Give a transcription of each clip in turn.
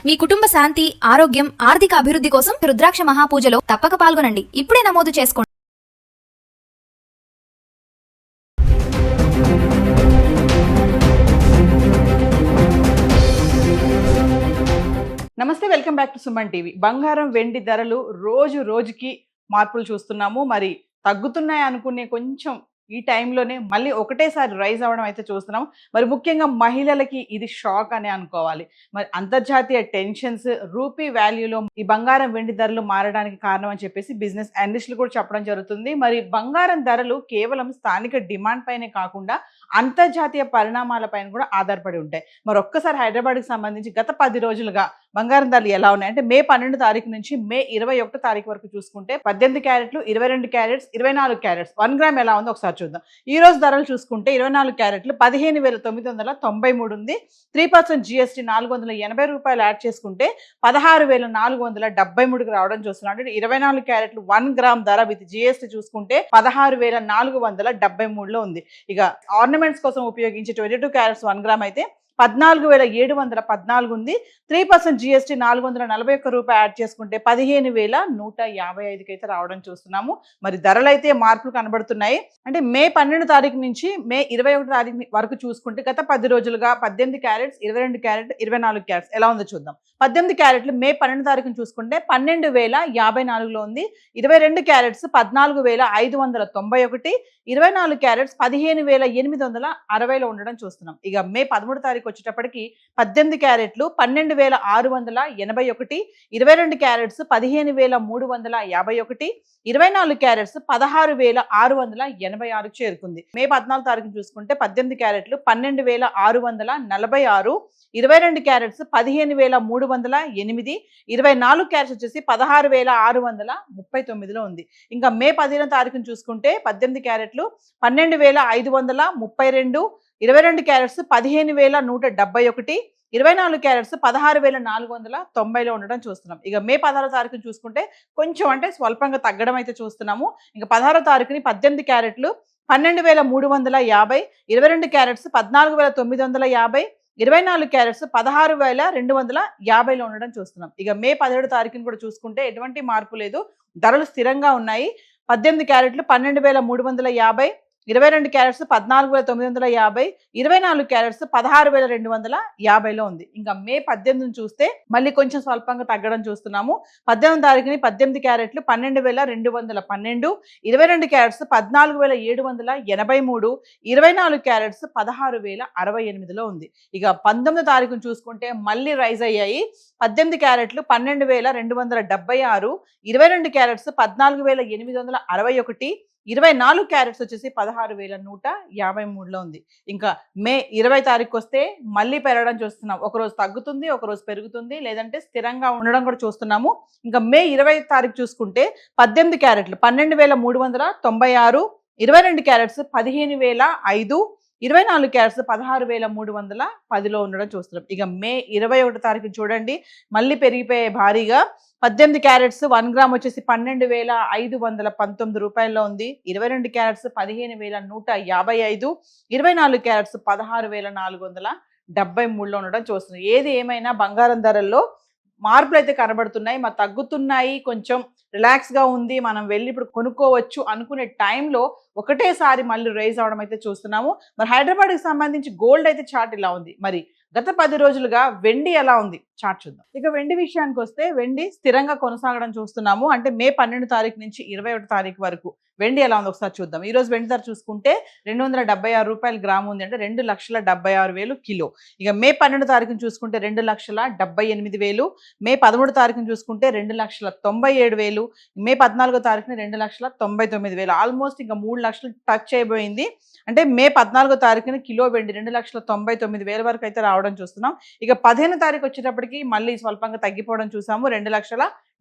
మీ కుటుంబ శాంతి, ఆరోగ్యం, ఆర్థిక అభివృద్ధి కోసం రుద్రాక్ష మహాపూజలో తప్పక పాల్గొనండి. ఇప్పుడే నమోదు చేసుకోండి. నమస్తే, welcome back to Suman TV. బంగారం వెండి ధరలు రోజు రోజుకి మార్పులు చూస్తున్నాము. మరి తగ్గుతున్నాయి అనుకునే కొంచెం ఈ టైంలోనే మళ్ళీ ఒకటేసారి రైజ్ అవ్వడం అయితే చూస్తున్నాం. మరి ముఖ్యంగా మహిళలకి ఇది షాక్ అనే అనుకోవాలి. మరి అంతర్జాతీయ టెన్షన్స్, రూపీ వాల్యూలో ఈ బంగారం వెండి ధరలు మారడానికి కారణం అని చెప్పేసి బిజినెస్ అనలిస్టులు కూడా చెప్పడం జరుగుతుంది. మరి బంగారం ధరలు కేవలం స్థానిక డిమాండ్ పైనే కాకుండా అంతర్జాతీయ పరిణామాల పైన కూడా ఆధారపడి ఉంటాయి. మరి ఒక్కసారి హైదరాబాద్కి సంబంధించి గత 10 రోజులుగా బంగారం ధరలు ఎలా ఉన్నాయి అంటే మే 12 తారీఖు నుంచి మే 21 తారీఖు వరకు చూసుకుంటే 18 క్యారెట్లు, 22 క్యారెట్స్, 24 క్యారెట్స్ 1 గ్రామ్ ఎలా ఉందో ఒకసారి చూద్దాం. ఈ రోజు ధరలు చూసుకుంటే 24 క్యారెట్లు 15,993 ఉంది. 3% GST 480 రూపాయలు యాడ్ చేసుకుంటే 16,473కి రావడం చూస్తున్నాం. అంటే 24 క్యారెట్లు 1 గ్రామ్ ధర విత్ GST చూసుకుంటే 16,473లో ఉంది. ఇక ఆర్నమెంట్స్ కోసం ఉపయోగించే 22 క్యారెట్స్ 1 గ్రామ్ అయితే 14,714 ఉంది. 3% GST 441 రూపాయలు యాడ్ చేసుకుంటే 15,155కి అయితే రావడం చూస్తున్నాము. మరి ధరలు అయితే మార్పులు కనబడుతున్నాయి. అంటే మే 12 తారీఖు నుంచి మే 21 తారీఖు వరకు చూసుకుంటే గత 10 రోజులుగా 18 క్యారెట్స్, 22 క్యారెట్, 24 క్యారెట్స్ ఎలా ఉందో చూద్దాం. 18 క్యారెట్లు మే 12 తారీఖును చూసుకుంటే 12,054లో ఉంది. 22 క్యారెట్స్ 14,591, 24 క్యారెట్స్ 15,860లో ఉండడం చూస్తున్నాం. ఇక మే 13 తారీఖు వచ్చేటప్పటికి 18 క్యారెట్లు 12,681, 22 క్యారెట్స్ 15,351, 24 క్యారెట్స్ 16,686కు చేరుకుంది. మే 14 తారీఖు చూసుకుంటే 18 క్యారెట్లు 12,646, 22 క్యారెట్స్ 15,308, 24 క్యారెట్స్ వచ్చేసి 16,639లో ఉంది. ఇంకా మే 15 తారీఖును చూసుకుంటే 18 క్యారెట్లు 12,532, 22 క్యారెట్స్ 15,171, 24 క్యారెట్స్ 16,490లో ఉండడం చూస్తున్నాం. ఇక మే 16 తారీఖును చూసుకుంటే కొంచెం అంటే స్వల్పంగా తగ్గడం అయితే చూస్తున్నాము. ఇంకా 16 తారీఖుని 18 క్యారెట్లు 12,350, 22 క్యారెట్స్ 14,950, 24 క్యారెట్స్ 16,250లో ఉండడం చూస్తున్నాం. ఇక మే 17 తారీఖుని కూడా చూసుకుంటే ఎటువంటి మార్పు లేదు, ధరలు స్థిరంగా ఉన్నాయి. 18 క్యారెట్లు 12,350, 22 క్యారెట్స్ 14,950, 24 క్యారెట్స్ 16,250లో ఉంది. ఇంకా మే 18 చూస్తే మళ్ళీ కొంచెం స్వల్పంగా తగ్గడం చూస్తున్నాము. 18 తారీఖుని 18 క్యారెట్లు 12,212, 22 క్యారెట్స్ 14,783, 24 క్యారెట్స్ 16,068లో ఉంది. ఇక 19 తారీఖును చూసుకుంటే మళ్ళీ రైజ్ అయ్యాయి. 18 క్యారెట్లు 12,276, 22 క్యారెట్స్ 14,861, 24 క్యారెట్స్ వచ్చేసి 16,153లో ఉంది. ఇంకా మే 20 తారీఖు వస్తే మళ్ళీ పెరగడం చూస్తున్నాం. ఒకరోజు తగ్గుతుంది, ఒకరోజు పెరుగుతుంది, లేదంటే స్థిరంగా ఉండడం కూడా చూస్తున్నాము. ఇంకా మే 20 తారీఖు చూసుకుంటే 18 క్యారెట్లు 12,396, 22 క్యారెట్స్ 15,005, 24 క్యారెట్స్ 16,310లో ఉండడం చూస్తున్నాం. ఇక మే 21 తారీఖు చూడండి మళ్ళీ పెరిగిపోయే భారీగా. 18 క్యారెట్స్ 1 గ్రామ్ వచ్చేసి 12,519 రూపాయల్లో ఉంది. 22 క్యారెట్స్ 15,155, 24 క్యారెట్స్ 16,473లో ఉండడం చూస్తున్నాం. ఏది ఏమైనా బంగారం ధరల్లో మార్పులు అయితే కనబడుతున్నాయి. మరి తగ్గుతున్నాయి, కొంచెం రిలాక్స్గా ఉంది, మనం వెళ్ళి ఇప్పుడు కొనుక్కోవచ్చు అనుకునే టైంలో ఒకటేసారి మళ్ళీ రైజ్ అవడం అయితే చూస్తున్నాము. మరి హైదరాబాద్కి సంబంధించి గోల్డ్ అయితే చార్ట్ ఇలా ఉంది. మరి గత 10 రోజులుగా వెండి ఎలా ఉంది చార్ట్ చూద్దాం. ఇక వెండి విషయానికి వస్తే వెండి స్థిరంగా కొనసాగడం చూస్తున్నాము. అంటే మే 12 తారీఖు నుంచి 21 తారీఖు వరకు వెండి ఎలా ఉంది ఒకసారి చూద్దాం. ఈ రోజు వెండి ధర చూసుకుంటే 276 రూపాయలు గ్రాము ఉంది. అంటే 2,76,000 కిలో. ఇక మే 12 తారీఖును చూసుకుంటే 2,78,000, మే 13 తారీఖును చూసుకుంటే 2,97,000, మే 14 తారీఖున 2,99,000. ఆల్మోస్ట్ ఇంకా 3 లక్షలు టచ్ అయిపోయింది. అంటే మే 14 తారీఖున కిలో వెండి 2,99,000 వరకు అయితే రావడం చూస్తున్నాం. ఇక 15 తారీఖు వచ్చేటప్పటికి మళ్ళీ స్వల్పంగా తగ్గిపోవడం చూసాము.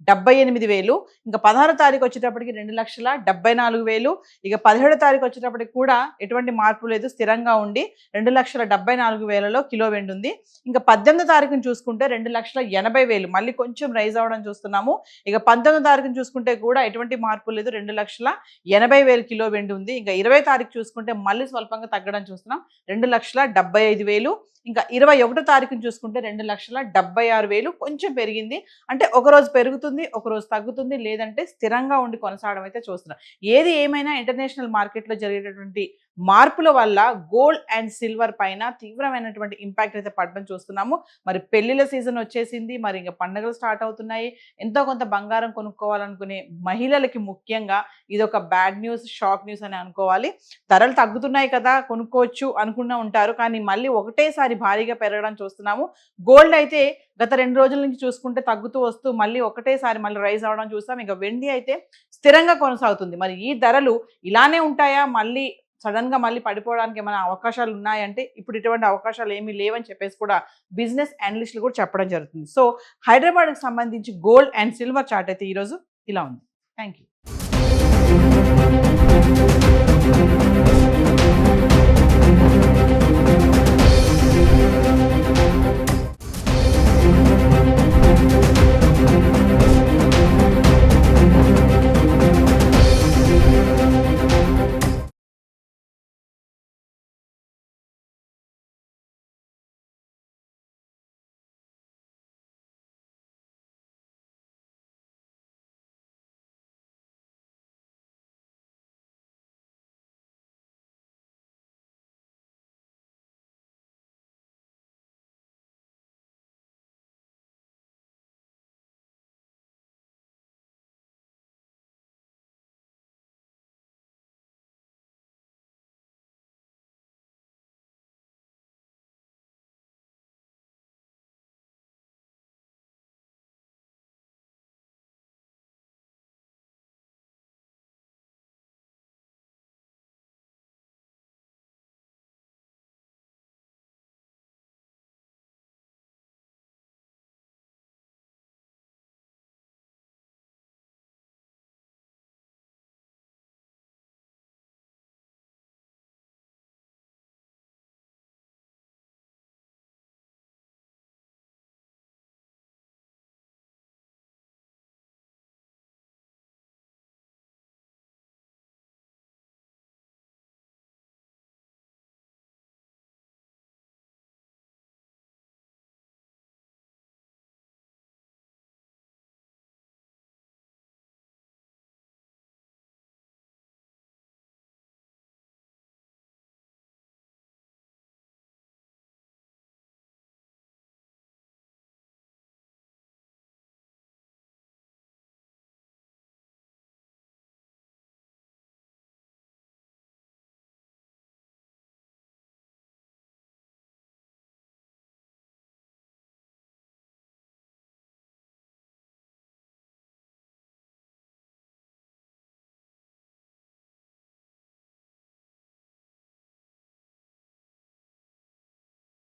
78,000. ఇంకా 16వ తారీఖు వచ్చేటప్పటికి 2,74,000. ఇక 17వ తారీఖు వచ్చేటప్పటికి కూడా ఎటువంటి మార్పు లేదు, స్థిరంగా ఉండి 2,74,000లో కిలో వెండి ఉంది. ఇంకా 18వ తారీఖుని చూసుకుంటే 2,80,000 మళ్ళీ కొంచెం రైజ్ అవ్వడం చూస్తున్నాము. ఇక 19వ తారీఖుని చూసుకుంటే కూడా ఎటువంటి మార్పు లేదు, 2,80,000 కిలో వెండి ఉంది. ఇంకా 20వ తారీఖు చూసుకుంటే మళ్ళీ స్వల్పంగా తగ్గడం చూస్తున్నాం, 2,75,000. ఇంకా 21వ తారీఖుని చూసుకుంటే 2,76,000 కొంచెం పెరిగింది. అంటే ఒకరోజు పెరుగుతుంది, ఒకరోజు తగ్గుతుంది, లేదంటే స్థిరంగా ఉండి కొనసాగడం అయితే చూస్తున్నాం. ఏది ఏమైనా ఇంటర్నేషనల్ మార్కెట్లో జరిగేటటువంటి మార్పుల వల్ల గోల్డ్ అండ్ సిల్వర్ పైన తీవ్రమైనటువంటి ఇంపాక్ట్ అయితే పడడం చూస్తున్నాము. మరి పెళ్లిళ్ళ సీజన్ వచ్చేసింది, మరి ఇంకా పండుగలు స్టార్ట్ అవుతున్నాయి. ఎంతో కొంత బంగారం కొనుక్కోవాలనుకునే మహిళలకి ముఖ్యంగా ఇది ఒక బ్యాడ్ న్యూస్, షాక్ న్యూస్ అని అనుకోవాలి. ధరలు తగ్గుతున్నాయి కదా కొనుక్కోవచ్చు అనుకున్నా ఉంటారు, కానీ మళ్ళీ ఒకటేసారి భారీగా పెరగడం చూస్తున్నాము. గోల్డ్ అయితే గత 2 రోజుల నుంచి చూసుకుంటే తగ్గుతూ వస్తూ మళ్ళీ ఒకటేసారి మళ్ళీ రైజ్ అవడం చూస్తాం. ఇక వెండి అయితే స్థిరంగా కొనసాగుతుంది. మరి ఈ ధరలు ఇలానే ఉంటాయా, మళ్ళీ సడన్ గా మళ్ళీ పడిపోవడానికి ఏమైనా అవకాశాలు ఉన్నాయంటే ఇప్పుడు ఇటువంటి అవకాశాలు ఏమీ లేవని చెప్పేసి కూడా బిజినెస్ అనలిస్టులు కూడా చెప్పడం జరుగుతుంది. సో హైదరాబాద్కి సంబంధించి గోల్డ్ అండ్ సిల్వర్ చార్ట్ అయితే ఈరోజు ఇలా ఉంది. Thank you.